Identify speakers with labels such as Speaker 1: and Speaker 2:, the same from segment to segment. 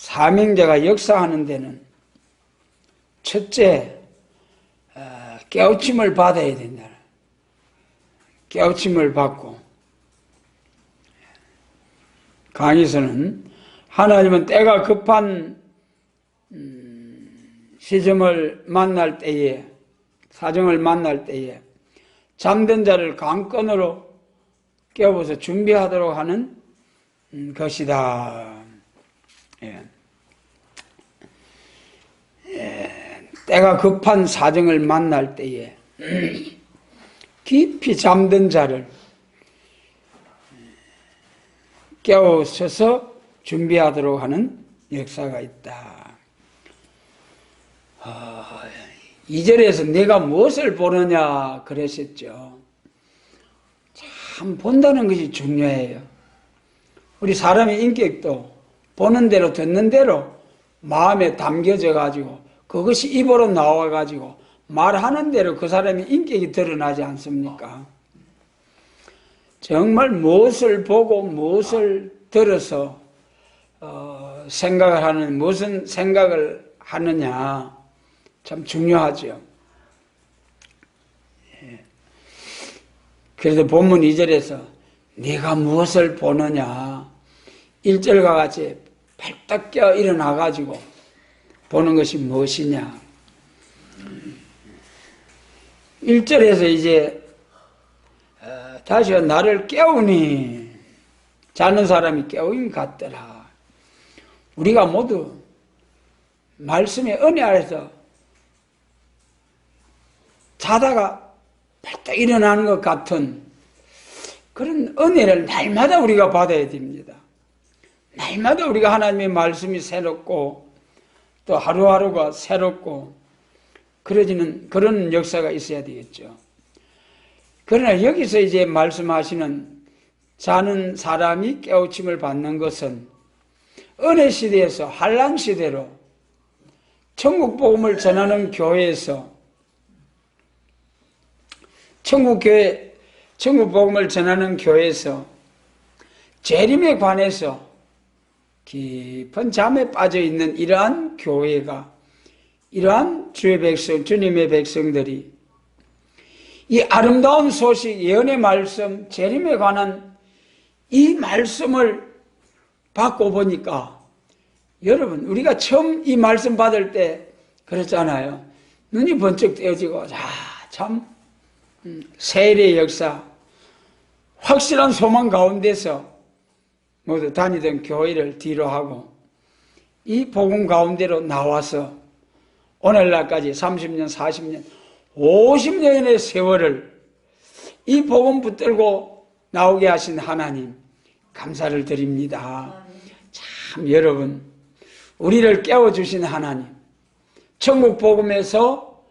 Speaker 1: 사명자가 역사하는 데는 첫째, 깨우침을 받아야 된다. 깨우침을 받고, 강의에서는 하나님은 때가 급한 시점을 만날 때에, 사정을 만날 때에 잠든 자를 강건으로 깨워서 준비하도록 하는 것이다. 때가 급한 사정을 만날 때에 깊이 잠든 자를 깨우쳐서 준비하도록 하는 역사가 있다. 2절에서 내가 무엇을 보느냐 그러셨죠. 참 본다는 것이 중요해요. 우리 사람의 인격도 보는 대로 듣는 대로 마음에 담겨져 가지고 그것이 입으로 나와 가지고 말하는 대로 그 사람의 인격이 드러나지 않습니까? 정말 무엇을 보고 무엇을 들어서 생각을 하는, 무슨 생각을 하느냐 참 중요하죠. 그래서 본문 2절에서 네가 무엇을 보느냐, 1절과 같이 발딱 깨어 일어나 가지고 보는 것이 무엇이냐. 1절에서 이제 다시 나를 깨우니 자는 사람이 깨우임 같더라. 우리가 모두 말씀의 은혜 아래서 자다가 발딱 일어나는 것 같은 그런 은혜를 날마다 우리가 받아야 됩니다. 날마다 우리가 하나님의 말씀이 새롭고 또 하루하루가 새롭고 그러지는 그런 역사가 있어야 되겠죠. 그러나 여기서 이제 말씀하시는 자는 사람이 깨우침을 받는 것은 은혜 시대에서 환난 시대로 천국 복음을 전하는 교회에서 천국 복음을 전하는 교회에서 재림에 관해서 깊은 잠에 빠져 있는 이러한 교회가, 이러한 주의 백성, 주님의 백성들이 이 아름다운 소식, 예언의 말씀, 재림에 관한 이 말씀을 받고 보니까 여러분, 우리가 처음 이 말씀 받을 때 그랬잖아요. 눈이 번쩍 떼어지고, 참 세일의 역사, 확실한 소망 가운데서 모두 다니던 교회를 뒤로 하고 이 복음 가운데로 나와서 오늘날까지 30년, 40년, 50년의 세월을 이 복음 붙들고 나오게 하신 하나님 감사를 드립니다. 참 여러분, 우리를 깨워주신 하나님, 천국 복음에서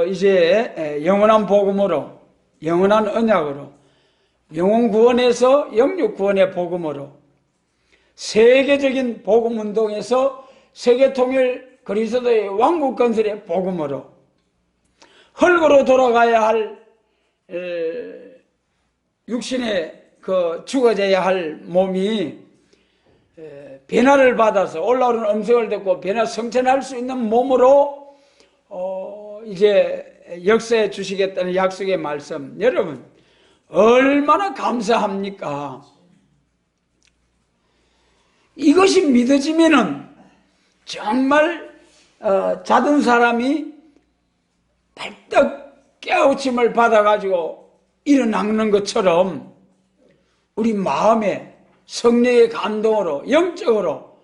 Speaker 1: 이제 영원한 복음으로, 영원한 언약으로, 영혼 구원에서 영육 구원의 복음으로, 세계적인 복음 운동에서 세계 통일 그리스도의 왕국 건설의 복음으로, 흙으로 돌아가야 할 육신의 그 죽어져야 할 몸이 변화를 받아서 올라오는 음성을 듣고 변화 성천할 수 있는 몸으로 이제 역사해 주시겠다는 약속의 말씀, 여러분 얼마나 감사합니까? 이것이 믿어지면은 정말 자던 사람이 발떡 깨우침을 받아가지고 일어나는 것처럼 우리 마음에 성령의 감동으로 영적으로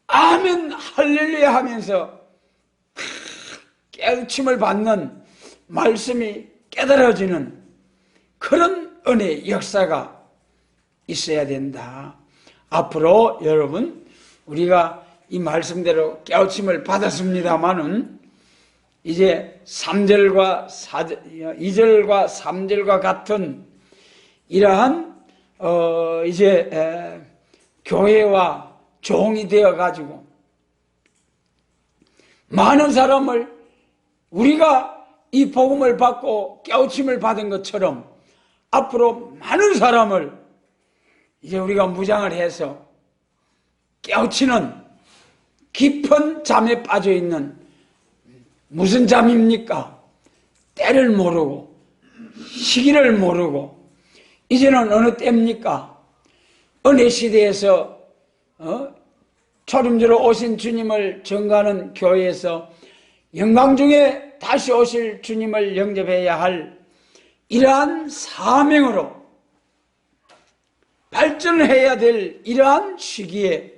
Speaker 1: 아멘 할렐루야 하면서 깨우침을 받는 말씀이 깨달아지는 그런 은혜의 역사가 있어야 된다. 앞으로 여러분, 우리가 이 말씀대로 깨우침을 받았습니다마는 이제 2절과 3절과 같은 이러한 이제 교회와 종이 되어 가지고 많은 사람을, 우리가 이 복음을 받고 깨우침을 받은 것처럼 앞으로 많은 사람을 이제 우리가 무장을 해서 깨우치는 깊은 잠에 빠져있는, 무슨 잠입니까? 때를 모르고 시기를 모르고. 이제는 어느 때입니까? 은혜 시대에서 초림주로 오신 주님을 전가하는 교회에서 영광 중에 다시 오실 주님을 영접해야 할 이러한 사명으로 발전해야 될 이러한 시기에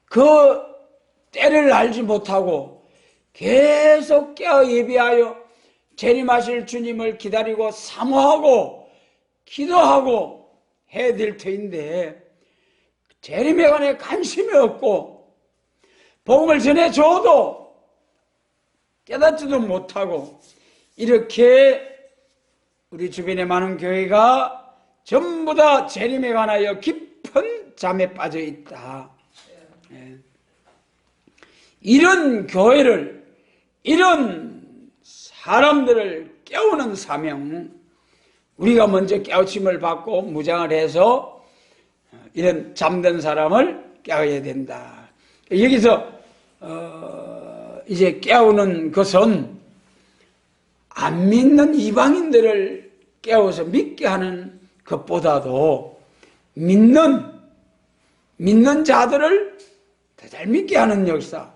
Speaker 1: 그 때를 알지 못하고 계속 깨어 예비하여 재림하실 주님을 기다리고 사모하고 기도하고 해야 될 터인데, 재림에 관해 관심이 없고 복음을 전해줘도 깨닫지도 못하고, 이렇게 우리 주변에 많은 교회가 전부 다 재림에 관하여 깊은 잠에 빠져 있다. 이런 교회를, 이런 사람들을 깨우는 사명, 우리가 먼저 깨우침을 받고 무장을 해서 이런 잠든 사람을 깨워야 된다. 여기서 이제 깨우는 것은 안 믿는 이방인들을 깨워서 믿게 하는 것보다도 믿는 자들을 더 잘 믿게 하는 역사.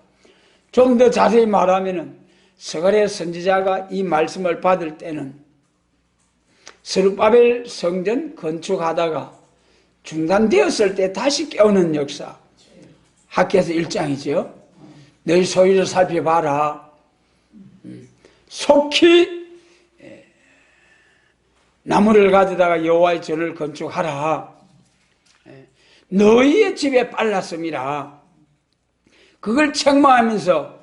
Speaker 1: 좀 더 자세히 말하면은 스가랴 선지자가 이 말씀을 받을 때는 스룹바벨 성전 건축하다가 중단되었을 때 다시 깨우는 역사. 학교에서 1장이죠. 너희 소유를 살펴봐라. 속히 나무를 가져다가 여호와의 전을 건축하라. 너희의 집에 빨랐음이라. 그걸 책망하면서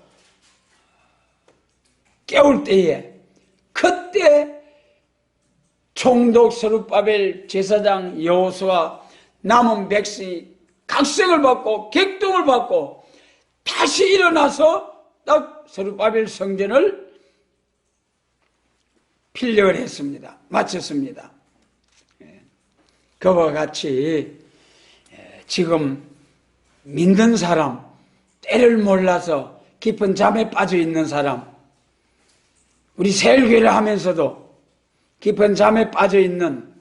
Speaker 1: 깨울 때에, 그때 총독 스룹바벨, 제사장 여호수아, 남은 백성이 각성을 받고 격동을 받고 다시 일어나서 딱 스룹바벨 성전을 필력을 했습니다. 마쳤습니다. 그와 같이 지금 믿는 사람, 때를 몰라서 깊은 잠에 빠져 있는 사람, 우리 새일교회를 하면서도 깊은 잠에 빠져 있는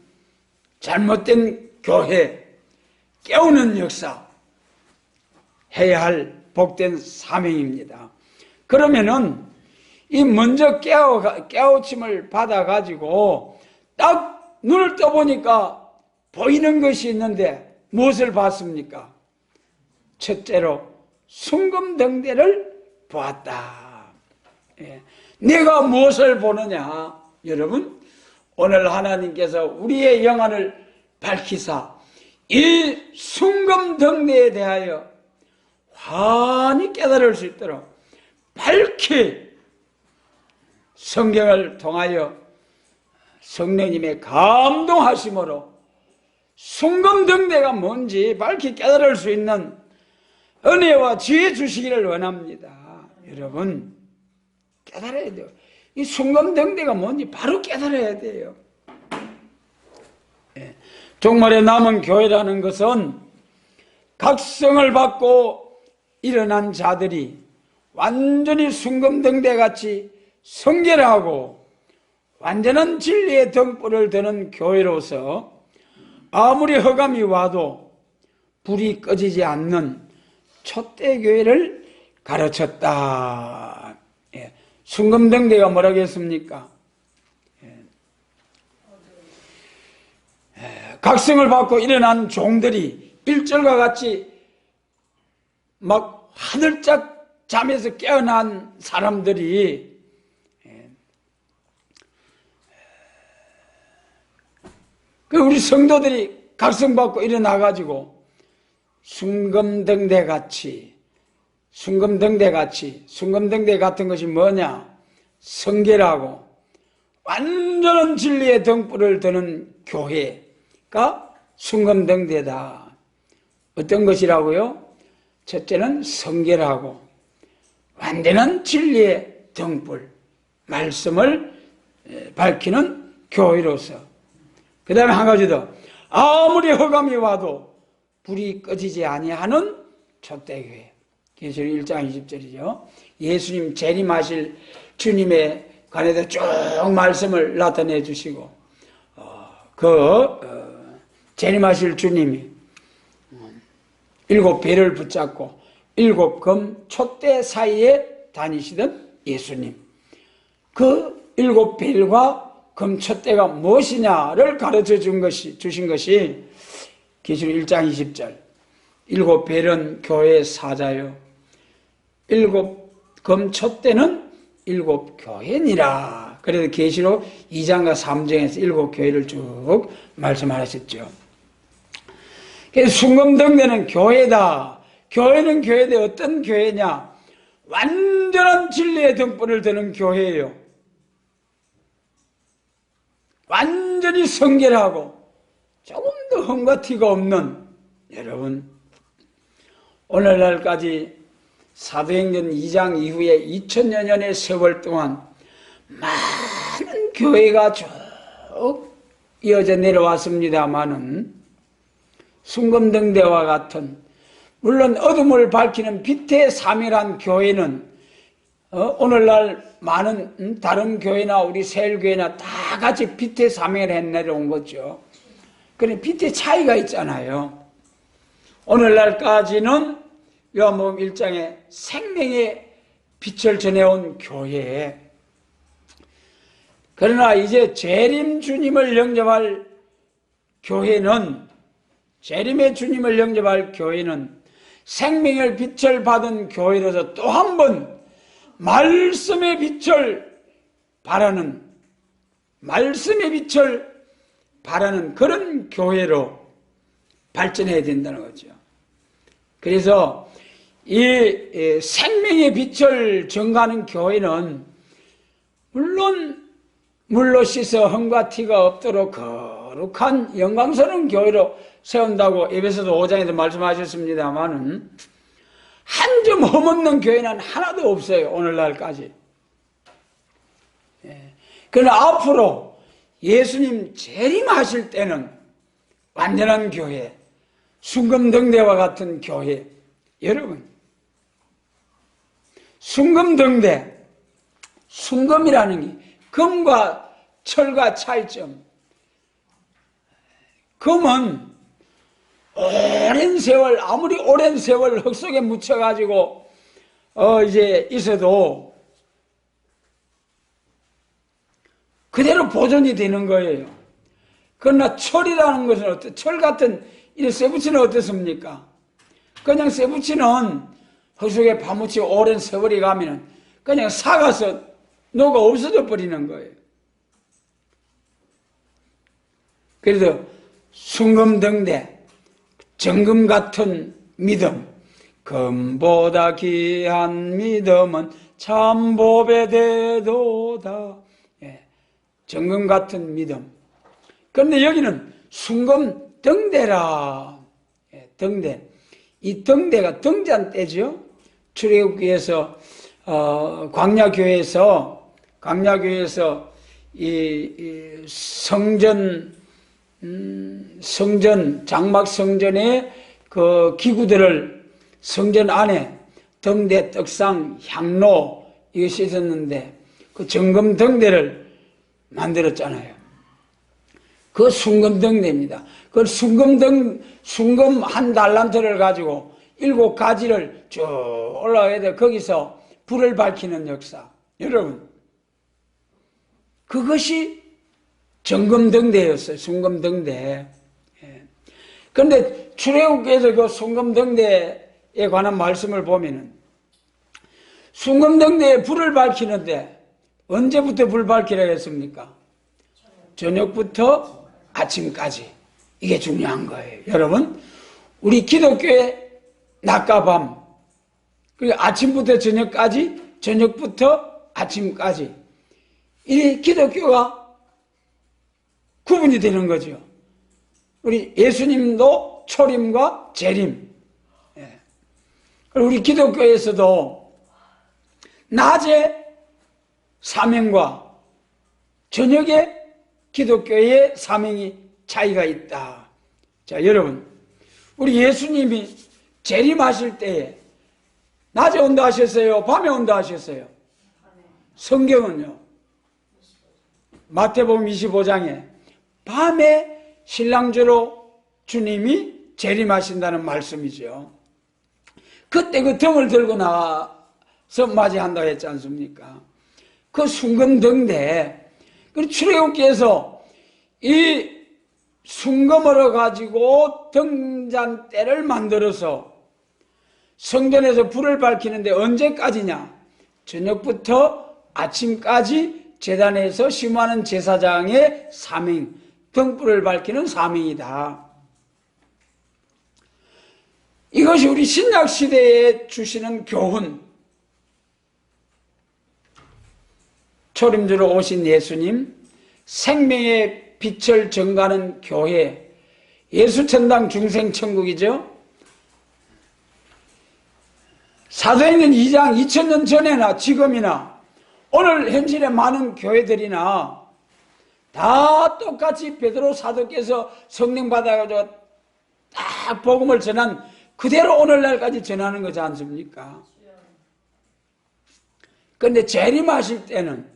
Speaker 1: 잘못된 교회 깨우는 역사 해야 할 복된 사명입니다. 그러면은 이 먼저 깨우침을 받아가지고 딱 눈을 떠보니까 보이는 것이 있는데 무엇을 봤습니까? 첫째로 순금등대를 보았다. 내가 무엇을 보느냐? 여러분, 오늘 하나님께서 우리의 영안을 밝히사 이 순금등대에 대하여 환히 깨달을 수 있도록 밝히 성경을 통하여 성령님의 감동하심으로 순금등대가 뭔지 밝히 깨달을 수 있는 은혜와 지혜 주시기를 원합니다. 여러분, 깨달아야 돼요. 이 순금등대가 뭔지 바로 깨달아야 돼요. 종말에 남은 교회라는 것은 각성을 받고 일어난 자들이 완전히 순금등대같이 성결하고 완전한 진리의 등불을 드는 교회로서 아무리 흑암이 와도 불이 꺼지지 않는 촛대교회를 가르쳤다. 순금등대가 뭐라고 했습니까? 각성을 받고 일어난 종들이 1절과 같이 막 화들짝 잠에서 깨어난 사람들이 우리 성도들이 각성받고 일어나가지고 순금등대 같은 것이 뭐냐? 성결하고 완전한 진리의 등불을 드는 교회가 순금등대다. 어떤 것이라고요? 첫째는 성결하고 완전한 진리의 등불, 말씀을 밝히는 교회로서. 그 다음에 한 가지 더, 아무리 흑암이 와도 불이 꺼지지 아니하는 촛대교회. 계시록 1장 20절이죠. 예수님 재림하실 주님에 관해서 쭉 말씀을 나타내 주시고 재림하실 주님이 7배를 붙잡고 7검 촛대 사이에 다니시던 예수님, 그 7벨과 검 촛대가 무엇이냐를 가르쳐 주신 것이 계시록 1장 20절. 7벨은 교회의 사자요 7검 촛대는 7교회니라. 그래서 계시록 2장과 3장에서 7교회를 쭉 말씀하셨죠. 그래서 순금등대는 교회다. 교회는 교회인데 어떤 교회냐? 완전한 진리의 등불을 드는 교회예요. 완전히 성결하고 조금도 흠과 티가 없는, 여러분, 오늘날까지 사도행전 2장 이후에 2000여 년의 세월 동안 많은 교회가 쭉 이어져 내려왔습니다마는 순금등대와 같은, 물론 어둠을 밝히는 빛의 사명한 교회는 오늘날 많은 다른 교회나 우리 세일교회나 다 같이 빛의 사명을 해 내려온 거죠. 그런데 빛의 차이가 있잖아요. 오늘날까지는 요한복음 1장에 생명의 빛을 전해온 교회. 그러나 이제 재림 주님을 영접할 교회는, 재림의 주님을 영접할 교회는 생명의 빛을 받은 교회로서 또 한 번 말씀의 빛을 바라는, 말씀의 빛을 바라는 그런 교회로 발전해야 된다는 거죠. 그래서 이 생명의 빛을 전가하는 교회는 물론 물로 씻어 흠과 티가 없도록 거룩한 영광스러운 교회로 세운다고 에베소서 5장에서 말씀하셨습니다만은 한 점 흠없는 교회는 하나도 없어요, 오늘날까지. 그러나 앞으로 예수님 재림하실 때는 완전한 교회, 순금등대와 같은 교회. 여러분, 순금등대, 순금이라는 게 금과 철과 차이점. 금은 오랜 세월, 아무리 오랜 세월 흙 속에 묻혀가지고 이제 있어도 그대로 보존이 되는 거예요. 그러나 철이라는 것은 철 같은 이 쇠붙이는 어떻습니까? 그냥 쇠붙이는 흙 속에 파묻히고 오랜 세월이 가면은 그냥 삭아서 녹아 없어져 버리는 거예요. 그래서 순금등대, 정금 같은 믿음, 금보다 귀한 믿음은 참보배 되도다. 정금 같은 믿음. 그런데 여기는 순금등대라. 등대. 이 등대가 등잔대죠. 출애굽기에서 광야교회에서 이 성전 장막 성전의 그 기구들을 성전 안에 등대, 떡상, 향로 이것이 있었는데 그 정금 등대를 만들었잖아요. 그 순금 등대입니다. 그 순금 한 달란트를 가지고 7가지를 쭉 올라가야 돼. 거기서 불을 밝히는 역사. 여러분, 그것이 정금등대였어요. 순금등대. 그런데 출애굽기에서 그 순금등대에 관한 말씀을 보면은 순금등대에 불을 밝히는데 언제부터 불 밝히라고 했습니까? 저녁부터 아침까지. 이게 중요한 거예요. 여러분, 우리 기독교의 낮과 밤, 그리고 아침부터 저녁까지, 저녁부터 아침까지, 이 기독교가 구분이 되는 거죠. 우리 예수님도 초림과 재림. 그리고 우리 기독교에서도 낮에 사명과 저녁에 기독교의 사명이 차이가 있다. 자, 여러분, 우리 예수님이 재림하실 때에 낮에 온다 하셨어요? 밤에 온다 하셨어요? 성경은요, 마태복음 25장에 밤에 신랑주로 주님이 재림하신다는 말씀이죠. 그때 그 등을 들고 나와서 맞이한다고 했지 않습니까? 그 순금등대, 그 출애굽기에서 이 순금으로 가지고 등잔대를 만들어서 성전에서 불을 밝히는데 언제까지냐? 저녁부터 아침까지 제단에서 심하는 제사장의 사명, 등불을 밝히는 사명이다. 이것이 우리 신약시대에 주시는 교훈, 초림주로 오신 예수님, 생명의 빛을 전가하는 교회, 예수천당 중생천국이죠. 사도행전 2장 2000년 전에나 지금이나 오늘 현실의 많은 교회들이나 다 똑같이 베드로 사도께서 성령 받아가지고 딱 복음을 전한 그대로 오늘날까지 전하는 거지 않습니까? 그런데 재림하실 때는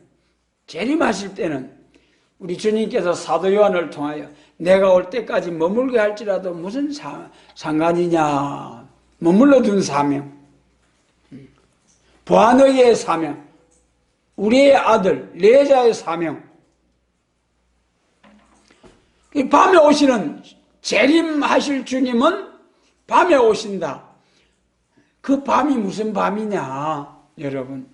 Speaker 1: 우리 주님께서 사도 요한을 통하여 내가 올 때까지 머물게 할지라도 무슨 상관이냐, 머물러 둔 사명, 부하너기의 사명, 우리의 아들 레자의 사명, 이 밤에 오시는 재림하실 주님은 밤에 오신다. 그 밤이 무슨 밤이냐, 여러분.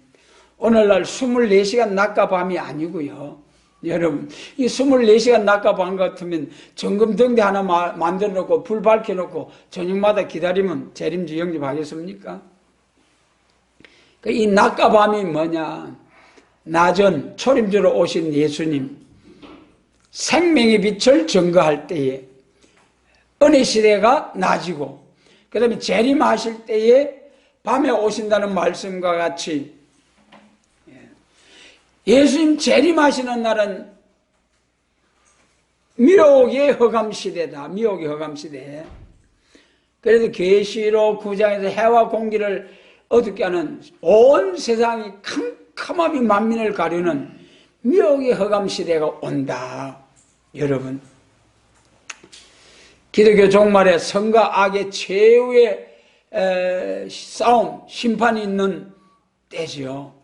Speaker 1: 오늘날 24시간 낮과 밤이 아니고요. 여러분, 이 24시간 낮과 밤 같으면 정금등대 하나 만들어 놓고 불 밝혀 놓고 저녁마다 기다리면 재림주 영접하겠습니까? 이 낮과 밤이 뭐냐? 낮은 초림주로 오신 예수님, 생명의 빛을 증거할 때에 은혜 시대가 낮이고, 그 다음에 재림하실 때에 밤에 오신다는 말씀과 같이 예수님 재림하시는 날은 미혹의 허감시대다. 미혹의 허감시대. 그래서 계시록 9장에서 해와 공기를 어둡게 하는 온 세상이 캄캄함이 만민을 가르는 미혹의 허감시대가 온다. 여러분, 기독교 종말에 선과 악의 최후의 싸움, 심판이 있는 때지요.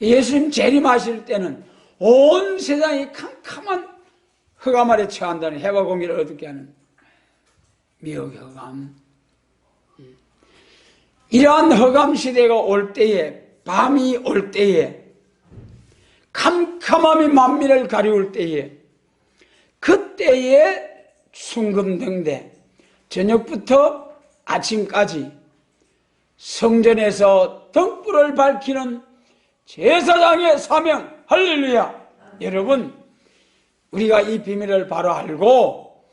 Speaker 1: 예수님 재림하실 때는 온 세상이 캄캄한 흑암 아래 처한다는 해와 공기를 어둡게 하는 미혹의 흑암. 이러한 흑암 시대가 올 때에, 밤이 올 때에, 캄캄함이 만민을 가리울 때에, 그때에 순금등대, 저녁부터 아침까지 성전에서 등불을 밝히는 제사장의 사명, 할렐루야! 여러분, 우리가 이 비밀을 바로 알고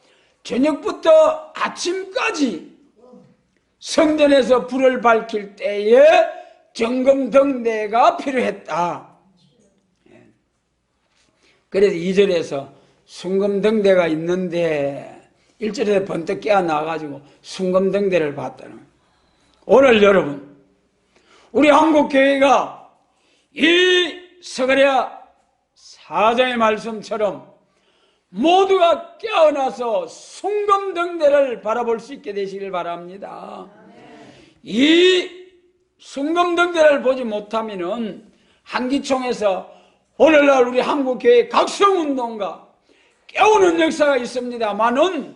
Speaker 1: 저녁부터 아침까지 성전에서 불을 밝힐 때에 정금등대가 필요했다. 그래서 2절에서 순금등대가 있는데 1절에서 번뜩 깨어나가지고 순금등대를 봤다는 거예요. 오늘 여러분, 우리 한국교회가 이 스가랴 4장의 말씀처럼 모두가 깨어나서 순금등대를 바라볼 수 있게 되시길 바랍니다. 이 순금등대를 보지 못하면은 한기총에서 오늘날 우리 한국교회 각성운동가 깨우는 역사가 있습니다만은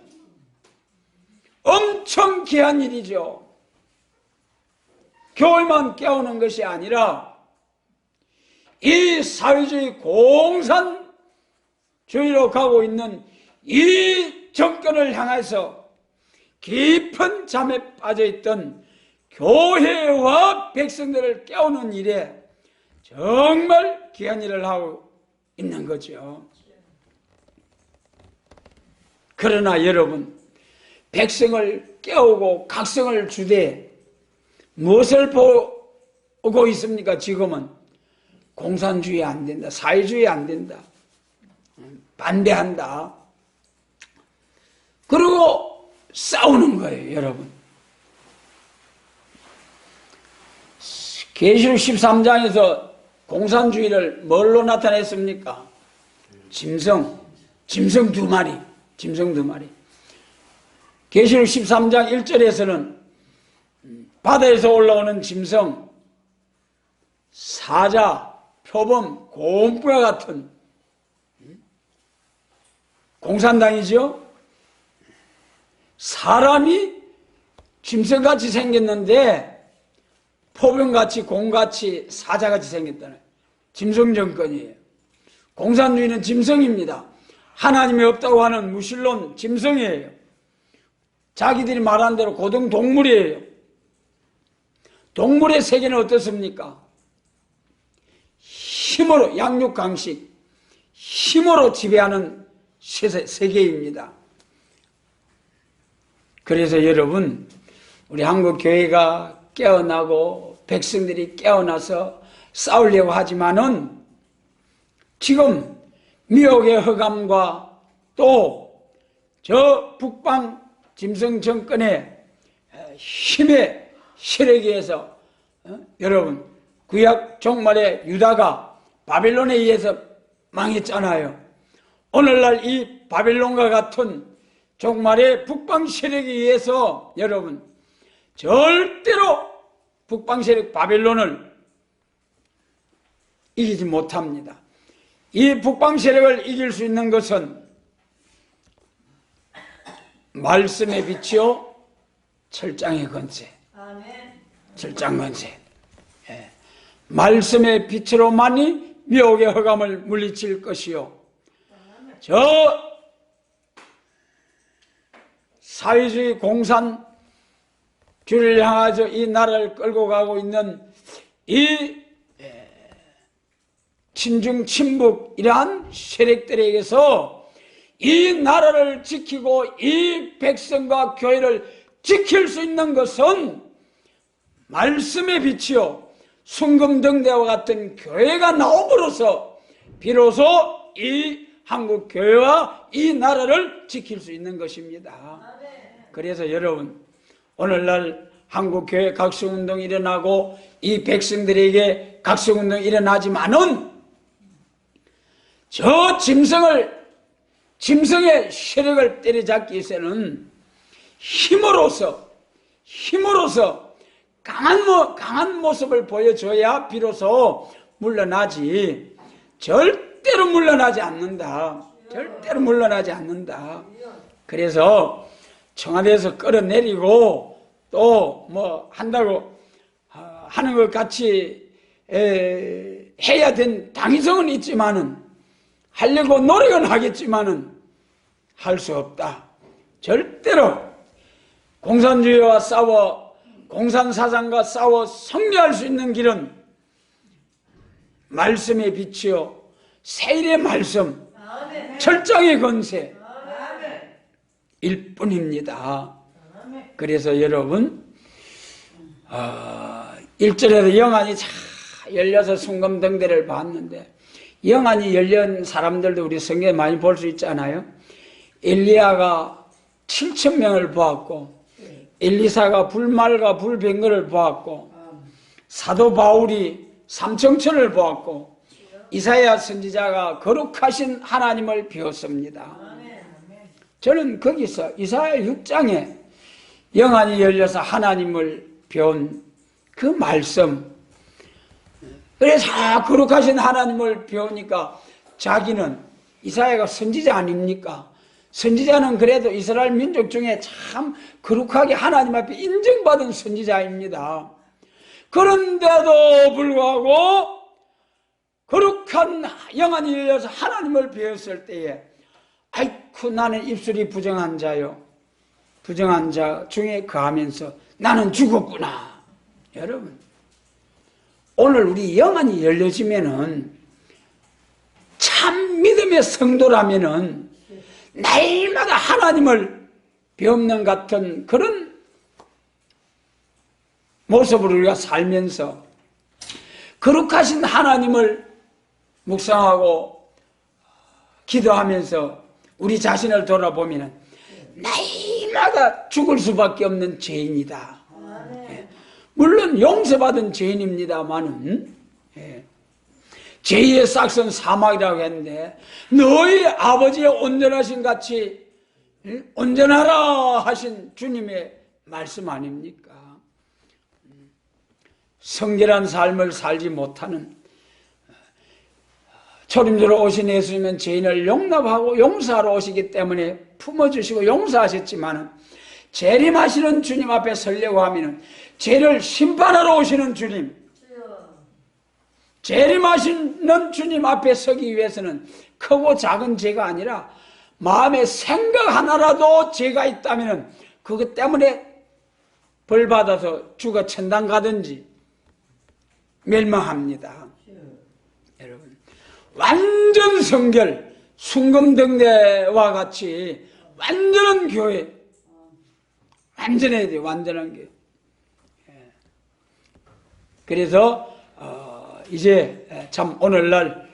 Speaker 1: 엄청 귀한 일이죠. 교회만 깨우는 것이 아니라 이 사회주의 공산주의로 가고 있는 이 정권을 향해서 깊은 잠에 빠져있던 교회와 백성들을 깨우는 일에 정말 귀한 일을 하고 있는 거죠. 그러나 여러분, 백성을 깨우고 각성을 주되 무엇을 보고 있습니까? 지금은 공산주의 안 된다, 사회주의 안 된다, 반대한다. 그리고 싸우는 거예요, 여러분. 계시록 13장에서 공산주의를 뭘로 나타냈습니까? 짐승 두 마리. 계시록 13장 1절에서는 바다에서 올라오는 짐승, 사자, 표범, 곰과 같은 공산당이죠. 사람이 짐승같이 생겼는데 표범같이, 곰같이, 사자같이 생겼다는 짐승 정권이에요. 공산주의는 짐승입니다. 하나님이 없다고 하는 무신론 짐승이에요. 자기들이 말한 대로 고등동물이에요. 동물의 세계는 어떻습니까? 힘으로, 양육강식, 힘으로 지배하는 세계입니다. 그래서 여러분, 우리 한국 교회가 깨어나고 백성들이 깨어나서 싸우려고 하지만은 지금 미혹의 허감과 또 저 북방 짐승 정권의 힘의 세력에 의해서 여러분, 구약 종말에 유다가 바벨론에 의해서 망했잖아요. 오늘날 이 바벨론과 같은 종말의 북방 세력에 의해서 여러분, 절대로 북방 세력 바벨론을 이기지 못합니다. 이 북방 세력을 이길 수 있는 것은 말씀의 빛이요 철장의 권세. 철장 권세. 예. 말씀의 빛으로만이 미혹의 허감을 물리칠 것이요, 저 사회주의 공산주의를 향하여 이 나라를 끌고 가고 있는 이 친중 친북 이러한 세력들에게서 이 나라를 지키고 이 백성과 교회를 지킬 수 있는 것은 말씀의 빛이요 순금등대와 같은 교회가 나옴으로써 비로소 이 한국 교회와 이 나라를 지킬 수 있는 것입니다. 그래서 여러분, 오늘날 한국 교회 각성운동이 일어나고 이 백성들에게 각성운동이 일어나지만은 저 짐승의 세력을 때려잡기 위해서는 힘으로서 강한 모습을 보여줘야 비로소 물러나지, 절대로 물러나지 않는다. 절대로 물러나지 않는다. 그래서 청와대에서 끌어내리고 또 뭐 한다고 하는 것 같이 해야 된 당위성은 있지만은, 하려고 노력은 하겠지만은 할 수 없다. 절대로 공산주의와 싸워, 공산사상과 싸워 승리할 수 있는 길은 말씀의 빛이요 세일의 말씀, 철장의 권세 일 뿐입니다. 그래서 여러분, 1절에도 영안이 잘 열려서 순금등대를 봤는데, 영안이 열린 사람들도 우리 성경에 많이 볼 수 있잖아요. 엘리야가 7,000명을 보았고, 엘리사가 불말과 불병거를 보았고, 사도 바울이 3,000을 보았고, 이사야 선지자가 거룩하신 하나님을 배웠습니다. 저는 거기서 이사야 6장에 영안이 열려서 하나님을 배운 그 말씀, 그래서 거룩하신 하나님을 배우니까 자기는, 이사야가 선지자 아닙니까? 선지자는 그래도 이스라엘 민족 중에 참 거룩하게 하나님 앞에 인정받은 선지자입니다. 그런데도 불구하고 거룩한 영안이 열려서 하나님을 배웠을 때에, 아이쿠 나는 입술이 부정한 자요, 부정한 자 중에 거하면서 나는 죽었구나. 여러분, 오늘 우리 영안이 열려지면은, 참 믿음의 성도라면은 날마다 하나님을 배우는 같은 그런 모습으로 우리가 살면서 거룩하신 하나님을 묵상하고 기도하면서 우리 자신을 돌아보면 날마다 날마다 죽을 수밖에 없는 죄인이다. 예. 물론 용서받은 죄인입니다만은 죄의 싹은 사망이라고 했는데 너희 아버지의 온전하신 같이 온전하라 하신 주님의 말씀 아닙니까? 성결한 삶을 살지 못하는 초림주로 오신 예수님은 죄인을 용납하고 용서하러 오시기 때문에 품어주시고 용서하셨지만 재림하시는 주님 앞에 서려고 하면 죄를 심판하러 오시는 주님, 재림하시는 주님 앞에 서기 위해서는 크고 작은 죄가 아니라 마음에 생각 하나라도 죄가 있다면 그것 때문에 벌 받아서 죽어 천당 가든지 멸망합니다. 여러분, 완전 성결, 순금등대와 같이 완전한 교회, 완전해야 돼요. 완전한 교회. 그래서 이제 참 오늘날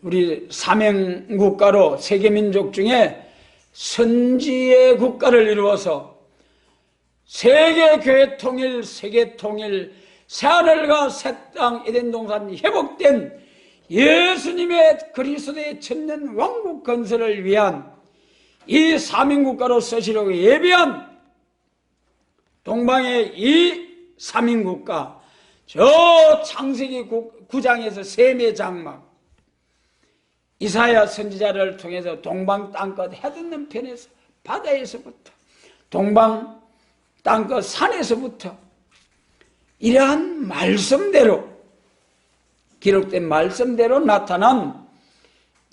Speaker 1: 우리 사명국가로 세계민족 중에 선지의 국가를 이루어서 세계교회 통일, 세계 통일, 새하늘과 새 땅 에덴 동산이 회복된 예수님의 그리스도의 천년 왕국 건설을 위한 이 사명국가로 쓰시려고 예비한 동방의 이 사명국가, 저 창세기 9장에서 셈의 장막, 이사야 선지자를 통해서 동방 땅끝 해돋는 편에서 바다에서부터 동방 땅끝 산에서부터 이러한 말씀대로 기록된 말씀대로 나타난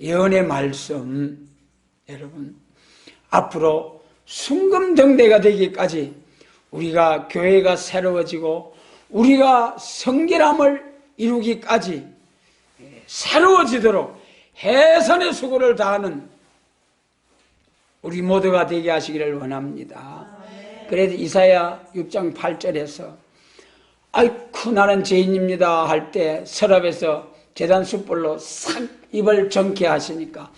Speaker 1: 예언의 말씀, 여러분 앞으로 순금등대가 되기까지 우리가 교회가 새로워지고 우리가 성결함을 이루기까지 새로워지도록 해선의 수고를 다하는 우리 모두가 되게 하시기를 원합니다. 그래서 이사야 6장 8절에서 아이쿠 나는 죄인입니다 할 때 서랍에서 제단 숯불로 싹 입을 정케 하시니까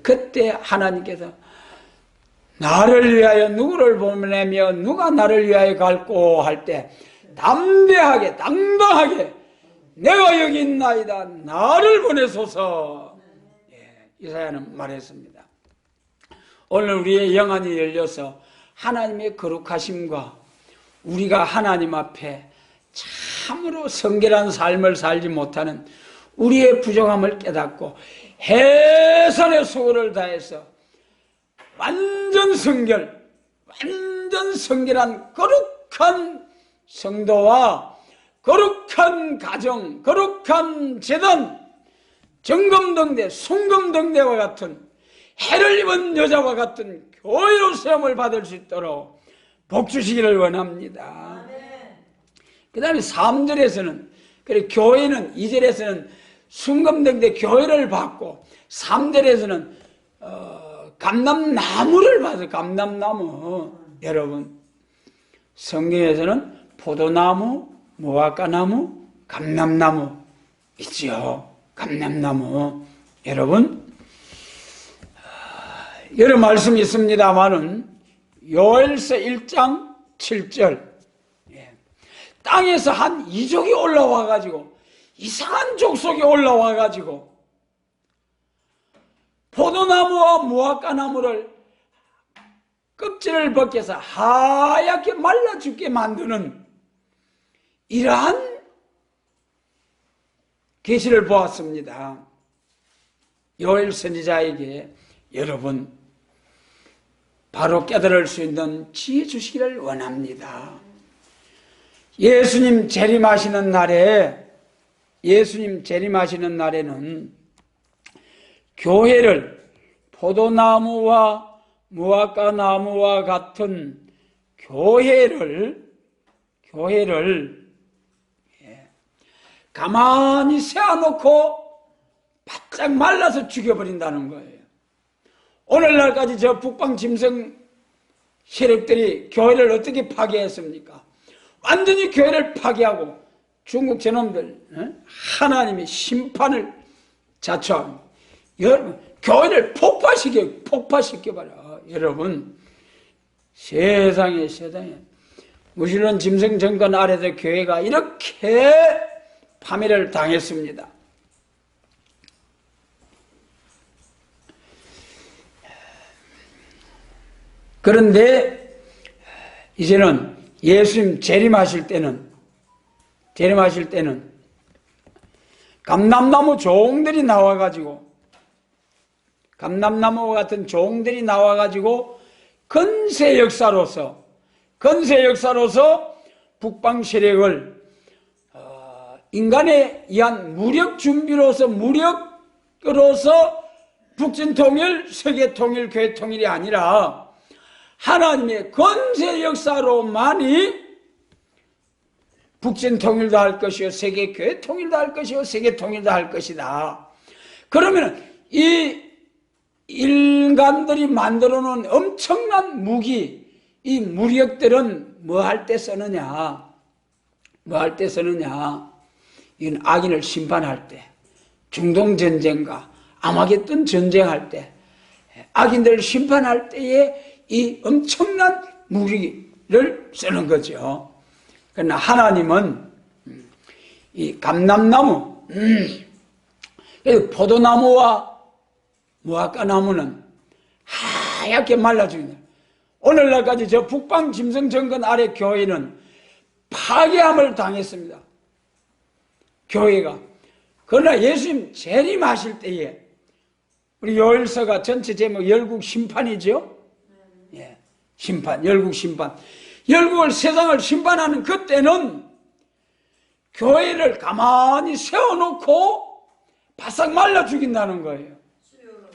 Speaker 1: 그때 하나님께서 나를 위하여 누구를 보내며 누가 나를 위하여 갈꼬 할 때 담대하게 당당하게 내가 여기 있나이다 나를 보내소서, 이사야는 말했습니다. 오늘 우리의 영안이 열려서 하나님의 거룩하심과 우리가 하나님 앞에 참으로 성결한 삶을 살지 못하는 우리의 부족함을 깨닫고 해선의 수고를 다해서 완전 성결, 완전 성결한 거룩한 성도와 거룩한 가정, 거룩한 재단, 정금등대, 순금등대와 같은 해를 입은 여자와 같은 교회로 세움을 받을 수 있도록 복 주시기를 원합니다. 그 다음에 3절에서는 그래 교회는 2절에서는 순금등대 교회를 받고 3절에서는 감람나무를 받아요. 감람나무. 여러분 성경에서는 포도나무, 무화과나무, 감람나무 있지요. 감람나무. 여러분 여러 말씀이 있습니다만은 요엘서 1장 7절 땅에서 한 이족이 올라와가지고 이상한 족속이 올라와가지고 포도나무와 무화과나무를 껍질을 벗겨서 하얗게 말라 죽게 만드는 이러한 계시를 보았습니다. 요엘 선지자에게 여러분 바로 깨달을 수 있는 지혜 주시기를 원합니다. 예수님 재림하시는 날에는 교회를 포도나무와 무화과나무와 같은 교회를 가만히 세워놓고 바짝 말라서 죽여버린다는 거예요. 오늘날까지 저 북방 짐승 세력들이 교회를 어떻게 파괴했습니까? 완전히 교회를 파괴하고 중국 저놈들 하나님이 심판을 자초합니다. 여러분 교회를 폭파시켜버려. 여러분 세상에. 무신론 짐승 정권 아래서 교회가 이렇게 파멸을 당했습니다. 그런데 이제는 예수님 재림하실 때는 감람나무 종들이 나와가지고, 감람나무와 같은 종들이 나와가지고 건세 역사로서 북방 세력을 인간에 의한 무력으로서 북진 통일, 세계 통일, 교회 통일이 아니라 하나님의 건세 역사로만이 북진 통일도 할 것이요, 세계 교회 통일도 할 것이요, 세계 통일도 할 것이다. 그러면 이 인간들이 만들어 놓은 엄청난 무기, 이 무력들은 뭐 할 때 쓰느냐? 이건 악인을 심판할 때, 중동전쟁과 아마겟돈 전쟁할 때, 악인들을 심판할 때에 이 엄청난 무기를 쓰는 거죠. 그러나 하나님은 이 감람나무, 포도나무와 무화과나무는 하얗게 말라 죽는다. 오늘날까지 저 북방 짐승 정권 아래 교회는 파괴함을 당했습니다. 교회가. 그러나 예수님 재림하실 때에 우리 요일서가 전체 제목 열국 심판이죠. 예, 심판, 열국 심판. 열국을, 세상을 심판하는 그때는 교회를 가만히 세워놓고 바싹 말라 죽인다는 거예요.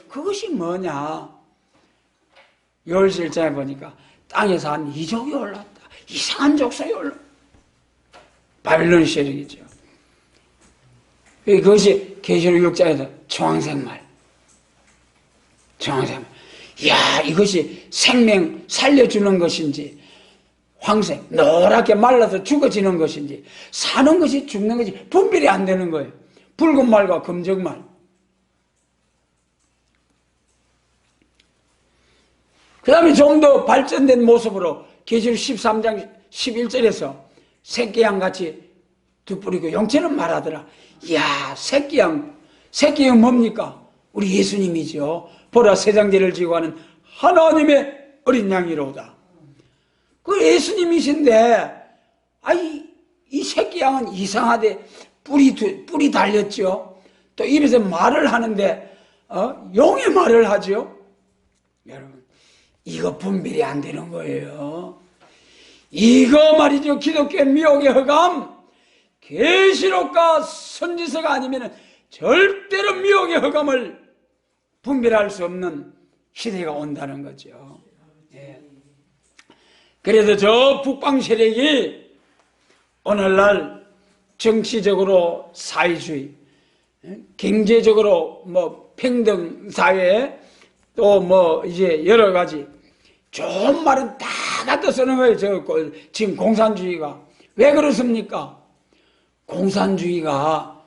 Speaker 1: 그것이 뭐냐? 요일서 1장에 보니까 땅에서 한 이족이 올랐다. 이상한 족속이 올랐다. 바빌론 세력이죠. 그것이 계시록 6장에서 청생말. 이야, 이것이 생명 살려주는 것인지, 황색, 노랗게 말라서 죽어지는 것인지, 사는 것이 죽는 것이 분별이 안 되는 거예요. 붉은 말과 검정 말. 그 다음에 좀 더 발전된 모습으로 계시록 13장 11절에서 새끼양같이 두 뿔이고 영체는 말하더라. 이야, 새끼양 뭡니까? 우리 예수님이죠. 보라, 세상죄를 지고 하는 하나님의 어린 양이로다. 그 예수님이신데, 이 새끼양은 이상하대. 뿔이 달렸죠. 또 입에서 말을 하는데, 용의 말을 하죠. 여러분, 이거 분별이 안 되는 거예요. 이거 말이죠. 기독교의 미혹의 허감. 계시록과 선지서가 아니면 절대로 미혹의 허감을 분별할 수 없는 시대가 온다는 거죠. 예. 그래서 저 북방 세력이 오늘날 정치적으로 사회주의, 경제적으로 평등 사회, 또 이제 여러 가지 좋은 말은 다 갖다 쓰는 거예요. 지금 공산주의가. 왜 그렇습니까? 공산주의가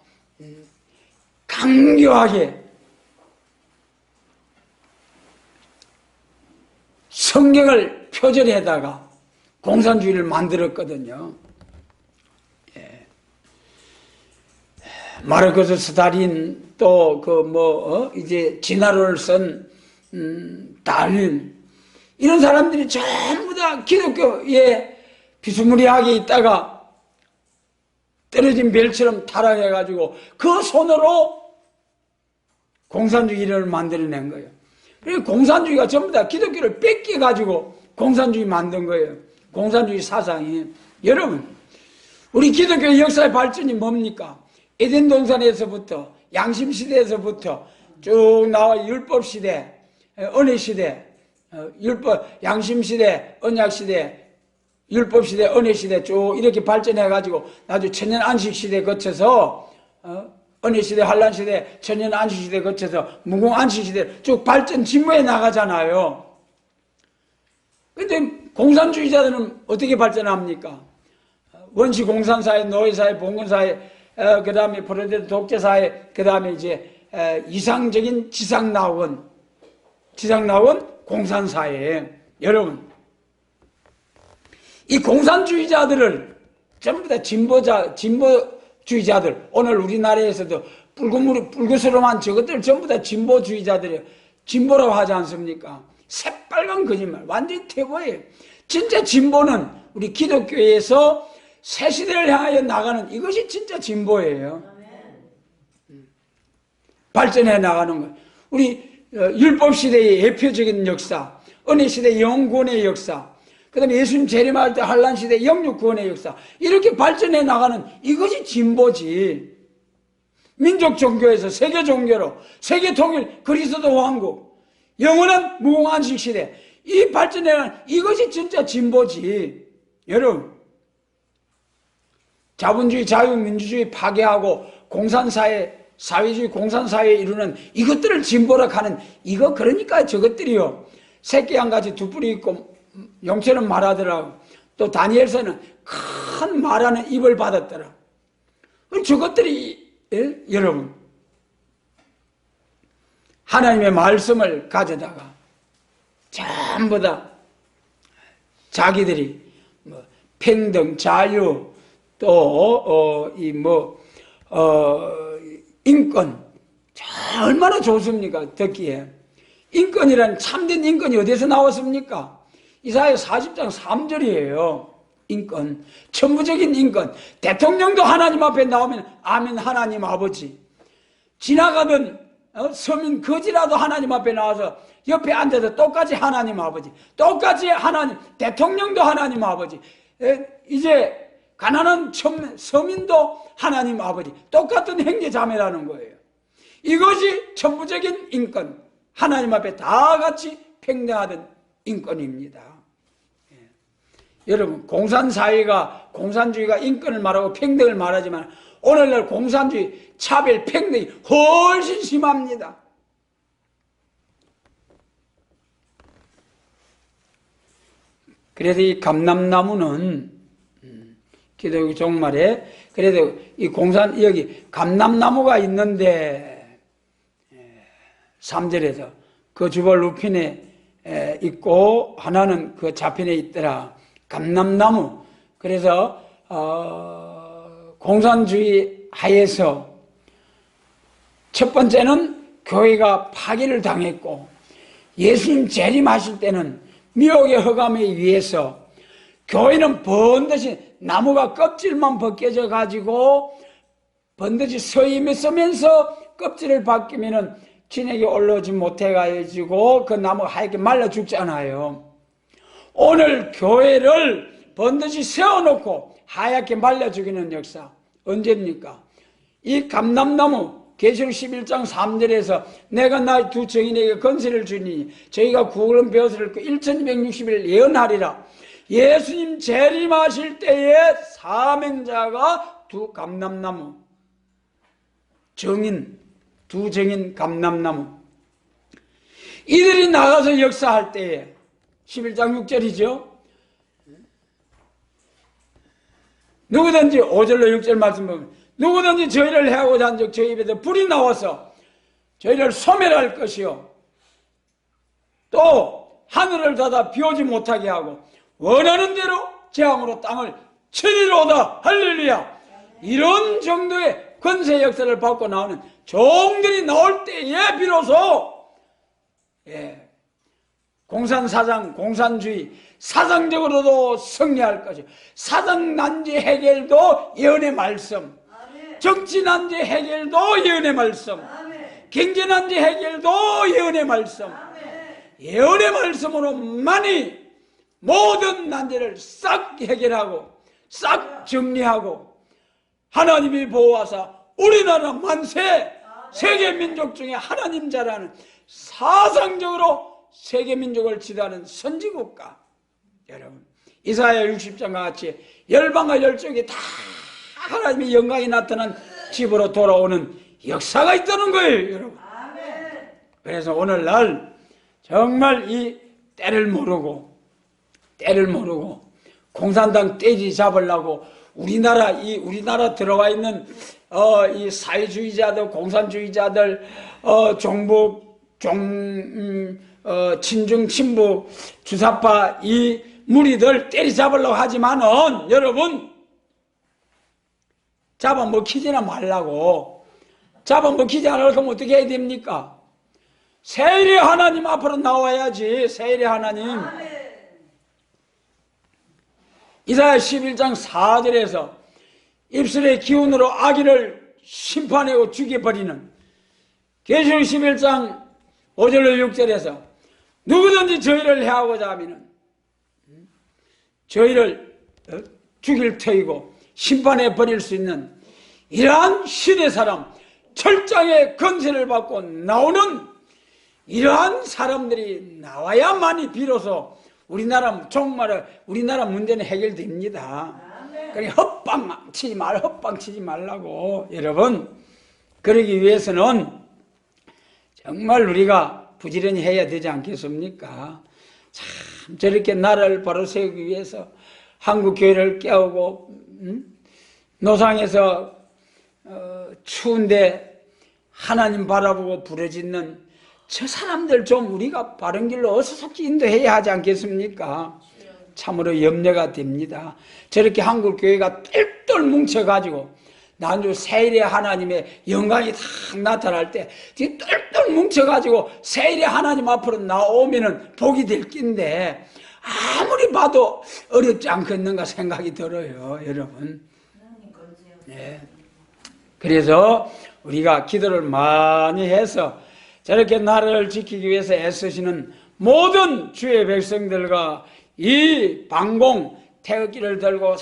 Speaker 1: 강교하게 성경을 표절해다가 공산주의를 만들었거든요. 예. 마르크스, 스탈린, 또 이제 진화론을 쓴 달린, 이런 사람들이 전부 다 기독교에 비스무리하게 있다가 떨어진 별처럼 타락해가지고 그 손으로 공산주의를 만들어낸 거예요. 그리고 공산주의가 전부 다 기독교를 뺏겨가지고 공산주의 만든 거예요. 공산주의 사상이. 여러분, 우리 기독교의 역사의 발전이 뭡니까? 에덴 동산에서부터, 양심시대에서부터 쭉 나와 율법시대, 은혜시대, 양심시대, 언약시대, 율법시대, 은혜시대 쭉 이렇게 발전해가지고 나중에 천년안식시대 거쳐서 은혜시대, 환란시대, 천년안식시대 거쳐서 무궁안식시대 쭉 발전 진보해 나가잖아요. 근데 공산주의자들은 어떻게 발전합니까? 원시 공산사회, 노예사회, 봉건사회, 그 다음에 프로테스탄트 독재사회, 그 다음에 이제 이상적인 지상 나온 공산사회. 여러분, 이 공산주의자들을 전부 다 진보주의자들, 오늘 우리나라에서도 뿔구스름한 저것들 전부 다 진보주의자들이에요. 진보라고 하지 않습니까? 새빨간 거짓말, 완전히 퇴보예요. 진짜 진보는 우리 기독교에서 새 시대를 향하여 나가는 이것이 진짜 진보예요. 발전해 나가는 거예요. 우리 율법시대의 대표적인 역사, 은혜시대 영구원의 역사, 그 다음에 예수님 재림할 때 환란시대 영육구원의 역사, 이렇게 발전해 나가는 이것이 진보지. 민족 종교에서 세계 종교로, 세계 통일, 그리스도 왕국, 영원한 무공안식 시대, 이 발전해 나가는 이것이 진짜 진보지. 여러분, 자본주의, 자유민주주의 파괴하고 공산사회, 사회주의 공산사회에 이루는 이것들을 진보라 하는 이거, 그러니까 저것들이요. 새끼 한 가지 두 뿔이 있고 용처럼 말하더라고. 또 다니엘서는 큰 말하는 입을 받았더라. 저것들이, 예? 여러분, 하나님의 말씀을 가져다가 전부 다 자기들이 뭐 평등, 자유, 또 인권, 얼마나 좋습니까? 듣기에. 인권이란 참된 인권이 어디서 나왔습니까? 이사야 40장 3절이에요. 인권, 천부적인 인권. 대통령도 하나님 앞에 나오면 아멘 하나님 아버지. 지나가던 서민 거지라도 하나님 앞에 나와서 옆에 앉아서 똑같이 하나님 아버지, 똑같이 하나님, 대통령도 하나님 아버지, 이제 가난한 서민도 하나님 아버지, 똑같은 형제자매라는 거예요. 이것이 천부적인 인권, 하나님 앞에 다 같이 평등하던 인권입니다. 예. 여러분, 공산주의가 인권을 말하고 평등을 말하지만 오늘날 공산주의, 차별, 평등이 훨씬 심합니다. 그래서 이 감람나무는 기독교 종말에, 그래도 이 여기 감람나무가 있는데 3절에서 그 주벌 우편에 있고 하나는 그 좌편에 있더라. 감람나무. 그래서 공산주의 하에서 첫 번째는 교회가 파괴를 당했고, 예수님 재림하실 때는 미혹의 허감에 의해서 교회는 번듯이 나무가 껍질만 벗겨져 가지고 번듯이 서 있으면서 껍질을 벗기면은 진액이 올라오지 못해 가지고 그 나무가 하얗게 말라 죽잖아요. 오늘 교회를 번듯이 세워놓고 하얗게 말라 죽이는 역사 언제입니까? 이 감람나무 계시록 11장 3절에서 내가 나의 두 증인에게 건세를 주니 저희가 구름 벼슬을 1260일 예언하리라. 예수님 재림하실 때에 사명자가 두 감람나무, 두 증인 감람나무, 이들이 나가서 역사할 때에 11장 6절이죠. 누구든지 5절로 6절 말씀 보면 누구든지 저희를 해하고자 한 적 저희 입에서 불이 나와서 저희를 소멸할 것이요 또 하늘을 닫아 비오지 못하게 하고 원하는 대로 재앙으로 땅을 치리로다. 할렐루야. 이런 정도의 권세 역사를 받고 나오는 종들이 나올 때에 비로소 공산사상, 공산주의 사상적으로도 승리할 것이요 사상난지 해결도 예언의 말씀, 정치난지 해결도 예언의 말씀, 경제난지 해결도 예언의 말씀, 예언의 말씀으로만이 모든 난제를 싹 해결하고 싹 정리하고 하나님이 보호하사 우리나라 만세, 세계민족 중에 하나님 자라는 사상적으로 세계민족을 지도하는 선지국가. 여러분, 이사야 60장과 같이 열방과 열족이 다 하나님의 영광이 나타난 집으로 돌아오는 역사가 있다는 거예요, 여러분. 그래서 오늘날 정말 이 때를 모르고 공산당 떼지 잡으려고 우리나라 들어와 있는 이 사회주의자들, 공산주의자들, 친중 친북 주사파 이 무리들 때리잡으려고 하지만은 여러분 잡아먹히지나 말라고. 잡아먹히지 않으려면 어떻게 해야 됩니까? 세일의 하나님 앞으로 나와야지. 세일의 하나님. 이사야 11장 4절에서 입술의 기운으로 아기를 심판하고 죽여버리는, 계시록 11장 5절로 6절에서 누구든지 저희를 해하고자 하면 저희를 죽일 터이고 심판해 버릴 수 있는 이러한 시대 사람, 철장의 건세를 받고 나오는 이러한 사람들이 나와야만이 비로소 우리나라, 정말 우리나라 문제는 해결됩니다. 그러니까 헛방 치지 말라고. 여러분, 그러기 위해서는 정말 우리가 부지런히 해야 되지 않겠습니까? 참 저렇게 나라를 바로 세우기 위해서 한국 교회를 깨우고 노상에서 추운데 하나님 바라보고 부르짖는 저 사람들 좀 우리가 바른 길로 어서속히 인도해야 하지 않겠습니까? 참으로 염려가 됩니다. 저렇게 한국 교회가 똘똘 뭉쳐가지고 나중 세일의 하나님의 영광이 딱 나타날 때 똘똘 뭉쳐가지고 세일의 하나님 앞으로 나오면은 복이 될 낀데 아무리 봐도 어렵지 않겠는가 생각이 들어요, 여러분. 네. 그래서 우리가 기도를 많이 해서 저렇게 나라를 지키기 위해서 애쓰시는 모든 주의 백성들과 이 방공 태극기를 들고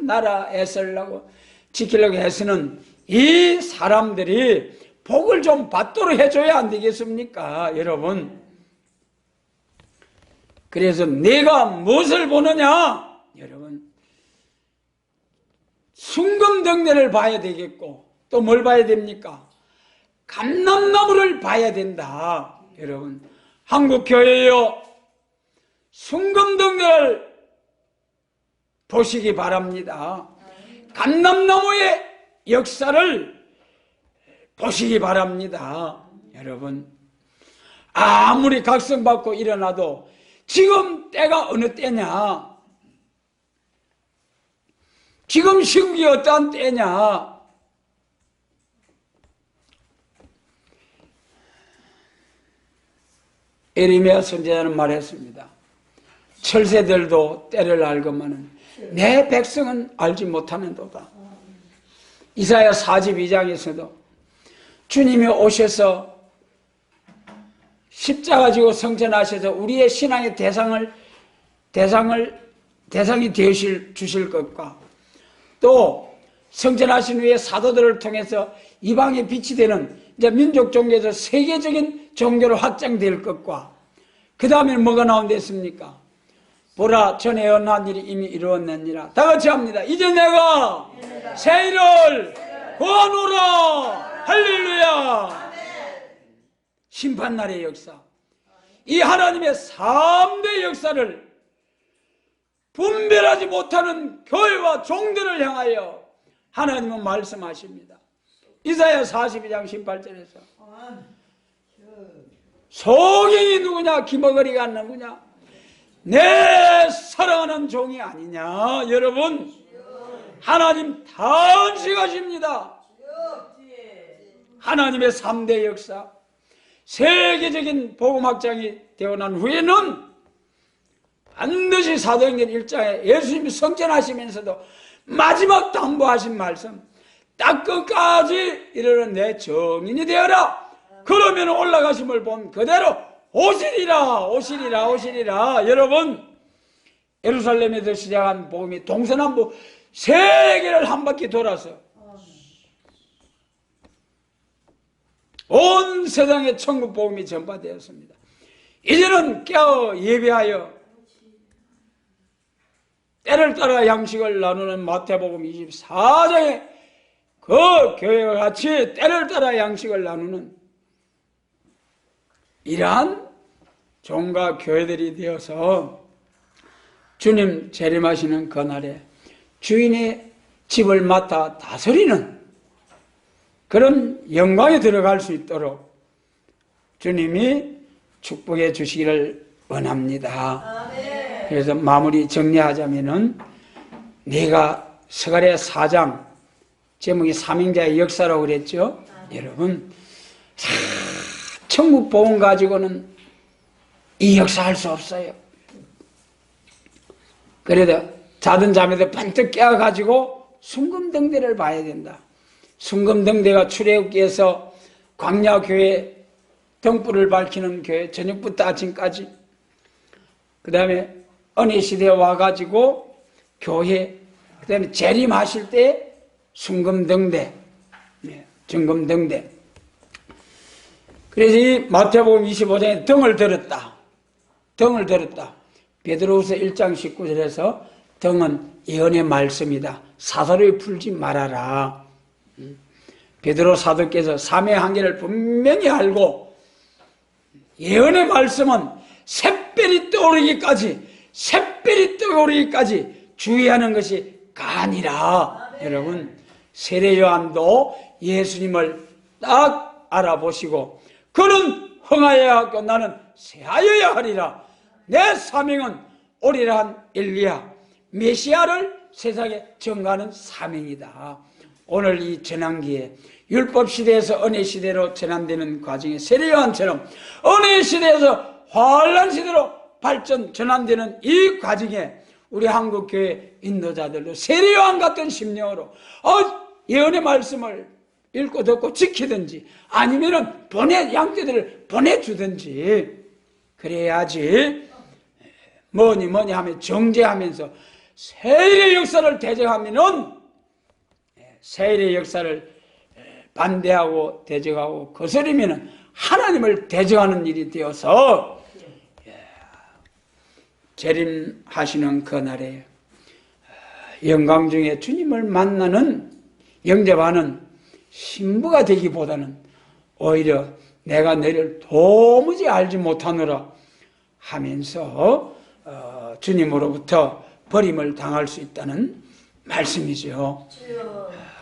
Speaker 1: 나라 애쓰려고 지키려고 애쓰는 이 사람들이 복을 좀 받도록 해줘야 안 되겠습니까, 여러분? 그래서 내가 무엇을 보느냐, 여러분? 순금등대를 봐야 되겠고 또 뭘 봐야 됩니까? 감람나무를 봐야 된다. 여러분, 한국교회요, 순금등대를 보시기 바랍니다. 감람나무의 역사를 보시기 바랍니다. 여러분, 아무리 각성받고 일어나도 지금 때가 어느 때냐, 지금 시국이 어떠한 때냐, 에레미야 선지자는 말했습니다. 철새들도 때를 알거만은 내 백성은 알지 못하는도다. 이사야 42장에서도 주님이 오셔서 십자가 지고 성천하셔서 우리의 신앙의 대상이 주실 것과 또 성천하신 후에 사도들을 통해서 이방의 빛이 되는 이제 민족 종교에서 세계적인 종교로 확장될 것과 그 다음에 뭐가 나온댔습니까? 보라, 전에 언한 일이 이미 이루었느니라. 다 같이 합니다. 이제 내가 새 일을 구하노라. 할렐루야. 심판날의 역사, 이 하나님의 3대 역사를 분별하지 못하는 교회와 종들을 향하여 하나님은 말씀하십니다. 이사야 42장 18절에서 소경이 누구냐, 기머거리가 누구냐, 내 사랑하는 종이 아니냐. 여러분, 하나님 탄식하십니다. 하나님의 3대 역사, 세계적인 복음확장이 되어 난 후에는 반드시 사도행전 1장에 예수님이 성전하시면서도 마지막 당부하신 말씀, 딱 끝까지 이르는 내 정인이 되어라. 그러면 올라가심을 본 그대로 오시리라. 여러분, 예루살렘에서 시작한 복음이 동서남북 세계를 한 바퀴 돌아서 온 세상에 천국 복음이 전파되었습니다. 이제는 깨어 예배하여 때를 따라 양식을 나누는 마태복음 24장에 그 교회와 같이 때를 따라 양식을 나누는 이러한 종과 교회들이 되어서 주님 재림하시는 그날에 주인의 집을 맡아 다스리는 그런 영광에 들어갈 수 있도록 주님이 축복해 주시기를 원합니다. 아멘. 그래서 마무리 정리하자면은 내가 스가랴 4장 제목이 사명자의 역사라고 그랬죠. 여러분 천국 복음 가지고는 이 역사 할 수 없어요. 그래도 자든 잠에도 번뜩 깨어가지고 순금등대를 봐야 된다. 순금등대가 출애굽기에서 광야교회 등불을 밝히는 교회 저녁부터 아침까지, 그 다음에 은혜시대에 와가지고 교회, 그 다음에 재림하실 때 순금등대, 정금등대. 그래서 이 마태복음 25장에 등을 들었다. 베드로후서 1장 19절에서 등은 예언의 말씀이다. 사설을 풀지 말아라. 베드로 사도께서 삼의 한계를 분명히 알고 예언의 말씀은 샛별이 떠오르기까지 주의하는 것이 가니라. 여러분, 세례 요한도 예수님을 딱 알아보시고 그는 흥하여야 하고 나는 쇠하여야 하리라. 내 사명은 오리라 한 엘리야, 메시아를 세상에 전가하는 사명이다. 오늘 이 전환기에 율법시대에서 은혜시대로 전환되는 과정에 세례요한처럼 은혜시대에서 환란시대로 전환되는 이 과정에 우리 한국교회 인도자들도 세례요한 같은 심령으로 예언의 말씀을 읽고 듣고 지키든지 아니면은 양떼들을 보내주든지 그래야지 뭐니 하면 정죄하면서 세일의 역사를 대적하면은 세일의 역사를 반대하고 대적하고 거스르면은 하나님을 대적하는 일이 되어서 재림하시는 그날에 영광 중에 주님을 만나는 영접하는 신부가 되기보다는 오히려 내가 너를 도무지 알지 못하노라 하면서 주님으로부터 버림을 당할 수 있다는 말씀이죠.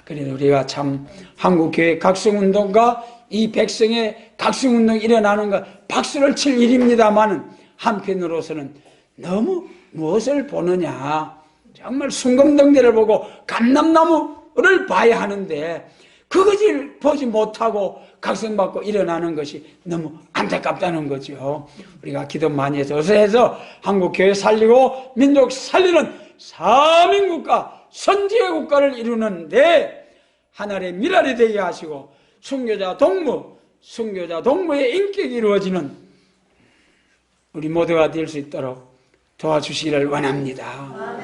Speaker 1: 그래서 우리가 참 한국교회 각성운동과 이 백성의 각성운동이 일어나는 것 박수를 칠 일입니다만 한편으로서는 너무 무엇을 보느냐, 정말 순금등대를 보고 감람나무를 봐야 하는데 그것을 보지 못하고 각성받고 일어나는 것이 너무 안타깝다는 거죠. 우리가 기도 많이 해서 어서 해서 한국교회 살리고 민족 살리는 사민국가, 선지의 국가를 이루는데 하나님의 미랄이 되게 하시고 순교자 동무의 인격이 이루어지는 우리 모두가 될 수 있도록 도와주시기를 원합니다.